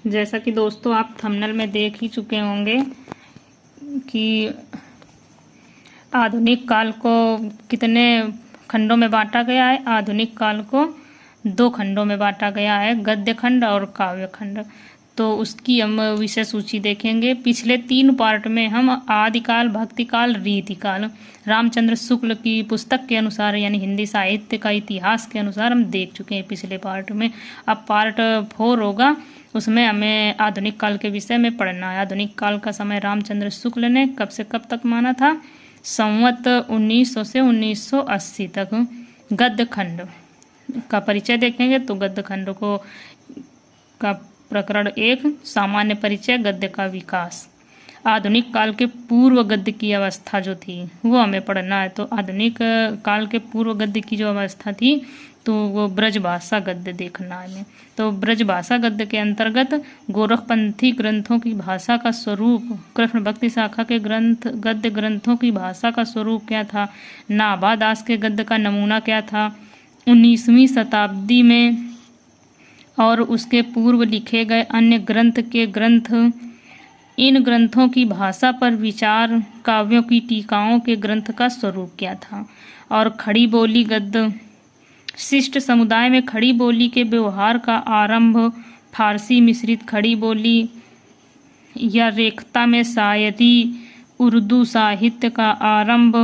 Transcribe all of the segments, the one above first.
जैसा कि दोस्तों आप थंबनेल में देख ही चुके होंगे कि आधुनिक काल को कितने खंडों में बांटा गया है। आधुनिक काल को 2 खंडों में बांटा गया है, गद्य खंड और काव्य खंड। तो उसकी हम विषय सूची देखेंगे। पिछले 3 पार्ट में हम आदिकाल, भक्तिकाल, रीतिकाल रामचंद्र शुक्ल की पुस्तक के अनुसार यानी हिंदी साहित्य का इतिहास के अनुसार हम देख चुके हैं पिछले पार्ट में। अब पार्ट 4 होगा, उसमें हमें आधुनिक काल के विषय में पढ़ना है। आधुनिक काल का समय रामचंद्र शुक्ल ने कब से कब तक माना था? संवत 1900 से 1980 तक। गद्य खंड का परिचय देखेंगे तो गद्य खंड का प्रकरण 1 सामान्य परिचय, गद्य का विकास। आधुनिक काल के पूर्व गद्य की अवस्था जो थी वो हमें पढ़ना है। तो आधुनिक काल के पूर्व गद्य की जो अवस्था थी तो वो ब्रजभाषा गद्य देखना है। तो ब्रजभाषा गद्य के अंतर्गत गोरखपंथी ग्रंथों की भाषा का स्वरूप, कृष्ण भक्ति शाखा के गद्य ग्रंथों की भाषा का स्वरूप क्या था, नाभा दास के गद्य का नमूना क्या था, 19वीं शताब्दी में और उसके पूर्व लिखे गए अन्य ग्रंथ, इन ग्रंथों की भाषा पर विचार, काव्यों की टीकाओं के ग्रंथ का स्वरूप क्या था। और खड़ी बोली गद्य, शिष्ट समुदाय में खड़ी बोली के व्यवहार का आरंभ, फारसी मिश्रित खड़ी बोली या रेखता में शायरी, उर्दू साहित्य का आरंभ,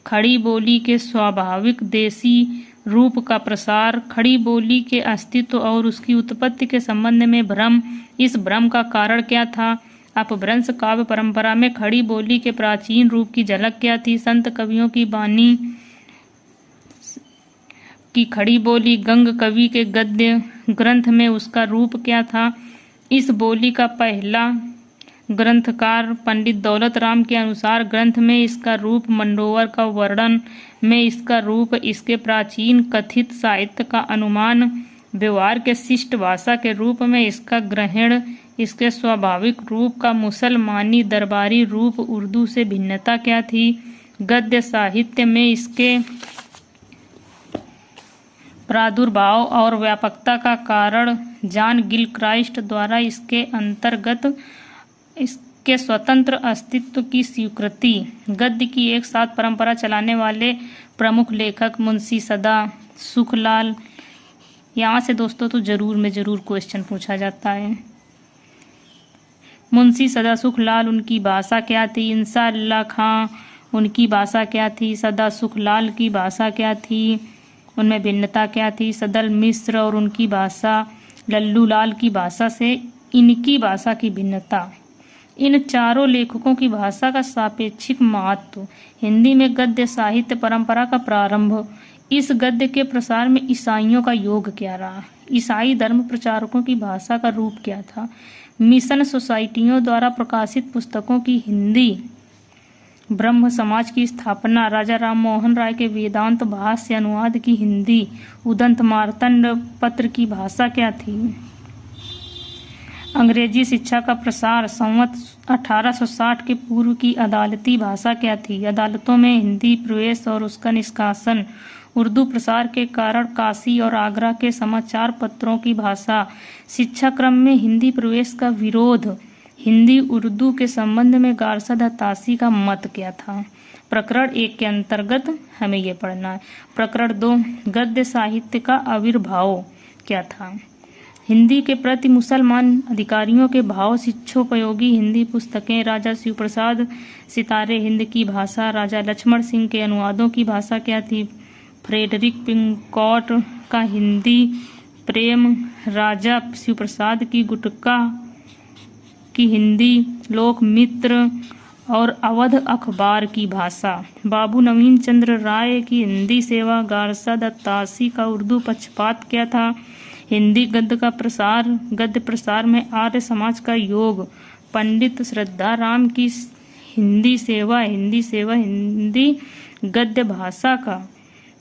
खड़ी बोली के स्वाभाविक देसी रूप का प्रसार, खड़ी बोली के अस्तित्व और उसकी उत्पत्ति के संबंध में भ्रम, इस भ्रम का कारण क्या था। अपभ्रंश काव्य परंपरा में खड़ी बोली के प्राचीन रूप की झलक क्या थी। संत कवियों की वाणी की खड़ी बोली, गंग कवि के गद्य ग्रंथ में उसका रूप क्या था। इस बोली का पहला ग्रंथकार पंडित दौलत राम के अनुसार ग्रंथ में इसका रूप, मंडोवर का वर्णन में इसका रूप, इसके प्राचीन कथित साहित्य का अनुमान, व्यवहार के शिष्ट भाषा के रूप में इसका ग्रहण, इसके स्वाभाविक रूप का मुसलमानी दरबारी रूप, उर्दू से भिन्नता क्या थी। गद्य साहित्य में इसके प्रादुर्भाव और व्यापकता का कारण जॉन गिलक्राइस्ट द्वारा इसके अंतर्गत इसके स्वतंत्र अस्तित्व की स्वीकृति। गद्य की एक साथ परंपरा चलाने वाले प्रमुख लेखक मुंशी सदा सुखलाल। यहाँ से दोस्तों तो जरूर क्वेश्चन पूछा जाता है। मुंशी सदा सुखलाल, उनकी भाषा क्या थी। इंसाअल्लाह खां, उनकी भाषा क्या थी। सदा सुखलाल की भाषा क्या थी, उनमें भिन्नता क्या थी। सदल मिश्र और उनकी भाषा, लल्लू लाल की भाषा से इनकी भाषा की भिन्नता। इन चारों लेखकों की भाषा का सापेक्षिक महत्व। हिंदी में गद्य साहित्य परंपरा का प्रारंभ। इस गद्य के प्रसार में ईसाइयों का योग क्या रहा। ईसाई धर्म प्रचारकों की भाषा का रूप क्या था। मिशन सोसाइटियों द्वारा प्रकाशित पुस्तकों की हिंदी, ब्रह्म समाज की स्थापना, राजा राम मोहन राय के वेदांत भाष्य अनुवाद की हिंदी, उदंत मार्तंड पत्र की भाषा क्या थी। अंग्रेजी शिक्षा का प्रसार, संवत 1860 के पूर्व की अदालती भाषा क्या थी। अदालतों में हिंदी प्रवेश और उसका निष्कासन, उर्दू प्रसार के कारण काशी और आगरा के समाचार पत्रों की भाषा। शिक्षा क्रम में हिंदी प्रवेश का विरोध, हिंदी उर्दू के संबंध में गारशद हताशी का मत क्या था। प्रकरण 1 के अंतर्गत हमें ये पढ़ना है। प्रकरण 2 गद्य साहित्य का आविर्भाव क्या था। हिंदी के प्रति मुसलमान अधिकारियों के भाव, शिक्षोपयोगी हिंदी पुस्तकें, राजा शिवप्रसाद सितारे हिंद की भाषा, राजा लक्ष्मण सिंह के अनुवादों की भाषा क्या थी। फ्रेडरिक पिंकॉट का हिंदी प्रेम, राजा शिवप्रसाद की गुटका की हिंदी, लोक मित्र और अवध अखबार की भाषा। बाबू नवीन चंद्र राय की हिंदी सेवा, गारशद हताशी का उर्दू पक्षपात क्या था। हिंदी गद्य का प्रसार, गद्य प्रसार में आर्य समाज का योग, पंडित श्रद्धा राम की हिंदी सेवा, हिंदी गद्य भाषा का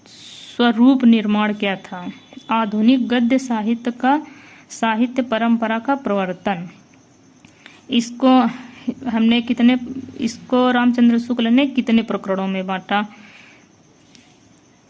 स्वरूप निर्माण क्या था। आधुनिक गद्य साहित्य का साहित्य परंपरा का प्रवर्तन। इसको रामचंद्र शुक्ल ने कितने प्रकरणों में बांटा,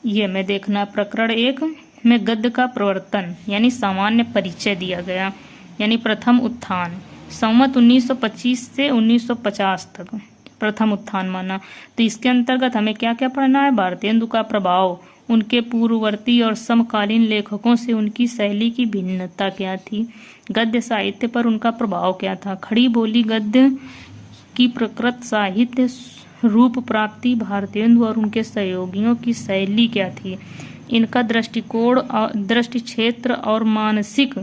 ये हमें देखना। प्रकरण 1 में गद्य का प्रवर्तन यानी सामान्य परिचय दिया गया। यानी प्रथम उत्थान। संवत 1925 से 1950 तक प्रथम उत्थान माना। तो इसके अंतर्गत हमें क्या क्या पढ़ना है? भारतेंदु का प्रभाव, उनके पूर्ववर्ती और समकालीन लेखकों से उनकी शैली की भिन्नता क्या थी, गद्य साहित्य पर उनका प्रभाव क्या था, खड़ी बोली गद्य की प्रकृत साहित्य रूप प्राप्ति, भारतेंदु और उनके सहयोगियों की शैली क्या थी, इनका दृष्टिकोण, दृष्टि क्षेत्र और मानसिक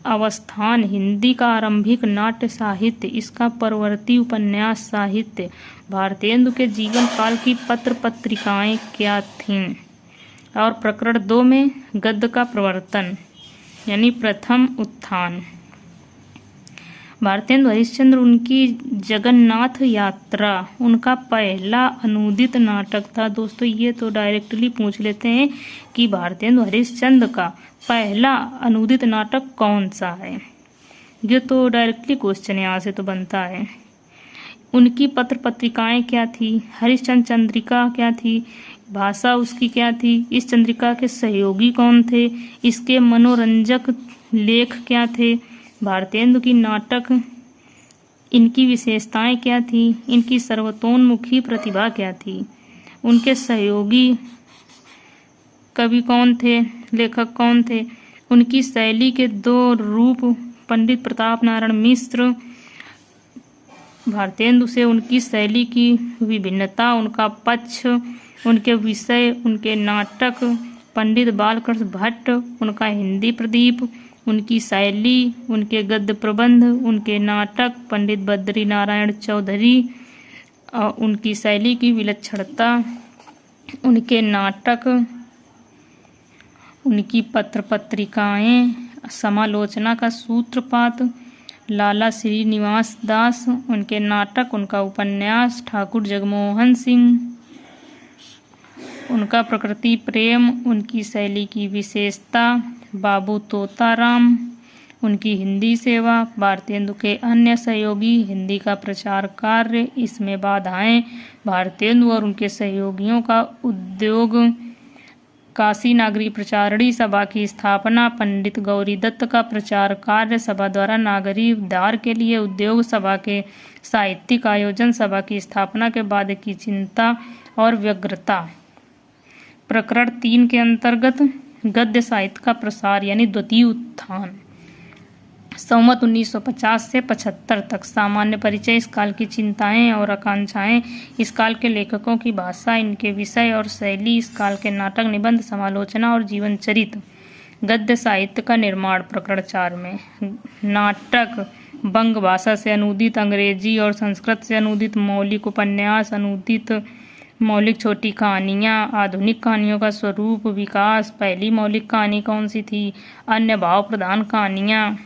अवस्थान, हिंदी का आरंभिक नाट्य साहित्य, इसका परवर्ती उपन्यास साहित्य, भारतेंदु के जीवन काल की पत्र पत्रिकाएं क्या थीं, और प्रकरण 2 में गद्य का प्रवर्तन यानी प्रथम उत्थान। भारतेंदु हरिश्चंद्र उनकी जगन्नाथ यात्रा उनका पहला अनुदित नाटक था। दोस्तों ये तो डायरेक्टली पूछ लेते हैं कि भारतेंदु हरिश्चंद्र का पहला अनुदित नाटक कौन सा है, ये तो डायरेक्टली क्वेश्चन यहाँ से तो बनता है। उनकी पत्र पत्रिकाएं क्या थी, हरिश्चंद्र चंद्रिका क्या थी, भाषा उसकी क्या थी, इस चंद्रिका के सहयोगी कौन थे, इसके मनोरंजक लेख क्या थे, भारतेंदु की नाटक इनकी विशेषताएं क्या थी, इनकी सर्वतोन्मुखी प्रतिभा क्या थी, उनके सहयोगी कवि कौन थे, लेखक कौन थे, उनकी शैली के 2 रूप, पंडित प्रताप नारायण मिश्र, भारतेंदु से उनकी शैली की विभिन्नता, उनका पक्ष, उनके विषय, उनके नाटक, पंडित बालकृष्ण भट्ट, उनका हिंदी प्रदीप, उनकी शैली, उनके गद्य प्रबंध, उनके नाटक, पंडित बद्री नारायण चौधरी, उनकी शैली की विलक्षणता, उनके नाटक, उनकी पत्र पत्रिकाएं, समालोचना का सूत्रपात, लाला श्रीनिवास दास, उनके नाटक, उनका उपन्यास, ठाकुर जगमोहन सिंह, उनका प्रकृति प्रेम, उनकी शैली की विशेषता, बाबू तोताराम, उनकी हिंदी सेवा, भारतेंदु के अन्य सहयोगी, हिंदी का प्रचार कार्य, इसमें बाधाएं, भारतेंदु और उनके सहयोगियों का उद्योग, काशी नागरी प्रचारणी सभा की स्थापना, पंडित गौरी दत्त का प्रचार कार्य, सभा द्वारा नागरी उद्धार के लिए उद्योग, सभा के साहित्यिक आयोजन, सभा की स्थापना के बाद की चिंता और व्यग्रता। प्रकरण 3 के अंतर्गत गद्य साहित्य का प्रसार यानी द्वितीय उत्थान। संवत 1950 से 75 तक सामान्य परिचय, इस काल की चिंताएं और आकांक्षाएं, इस काल के लेखकों की भाषा, इनके विषय और शैली, इस काल के नाटक, निबंध, समालोचना और जीवन चरित्र। गद्य साहित्य का निर्माण प्रकरण 4 में नाटक, बंग भाषा से अनुदित, अंग्रेजी और संस्कृत से अनुदित मौलिक उपन्यास, अनुदित मौलिक छोटी कहानियाँ, आधुनिक कहानियों का स्वरूप विकास, पहली मौलिक कहानी कौन सी थी, अन्य भाव प्रधान कहानियाँ,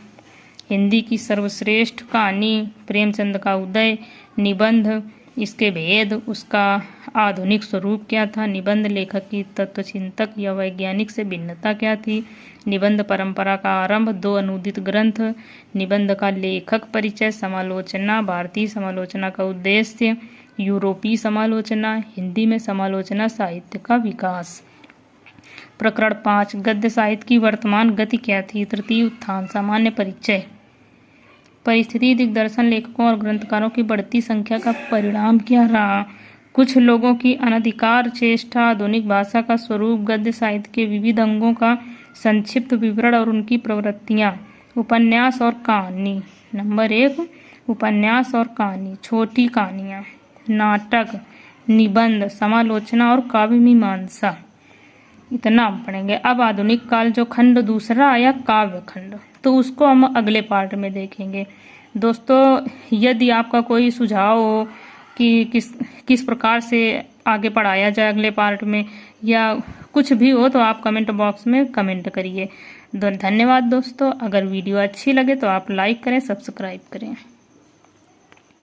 हिंदी की सर्वश्रेष्ठ कहानी, प्रेमचंद का उदय, निबंध, इसके भेद, उसका आधुनिक स्वरूप क्या था, निबंध लेखक की तत्वचिंतक या वैज्ञानिक से भिन्नता क्या थी, निबंध परंपरा का आरंभ, 2 अनुदित ग्रंथ, निबंध का लेखक परिचय, समालोचना, भारतीय समालोचना का उद्देश्य, यूरोपीय समालोचना, हिंदी में समालोचना साहित्य का विकास। प्रकरण 5 गद्य साहित्य की वर्तमान गति क्या थी, तृतीय उत्थान, सामान्य परिचय, परिस्थिति दिग्दर्शन, लेखकों और ग्रंथकारों की बढ़ती संख्या का परिणाम क्या रहा, कुछ लोगों की अनधिकार चेष्टा, आधुनिक भाषा का स्वरूप, गद्य साहित्य के विविध अंगों का संक्षिप्त विवरण और उनकी प्रवृत्तियाँ, उपन्यास और कहानी। नंबर 1 उपन्यास और कहानी, छोटी कहानियाँ, नाटक, निबंध, समालोचना और काव्य मीमांसा, इतना हम पढ़ेंगे। अब आधुनिक काल जो खंड दूसरा आया काव्य खंड, तो उसको हम अगले पार्ट में देखेंगे। दोस्तों यदि आपका कोई सुझाव हो कि किस प्रकार से आगे पढ़ाया जाए अगले पार्ट में, या कुछ भी हो, तो आप कमेंट बॉक्स में कमेंट करिए। धन्यवाद दोस्तों। अगर वीडियो अच्छी लगे तो आप लाइक करें, सब्सक्राइब करें।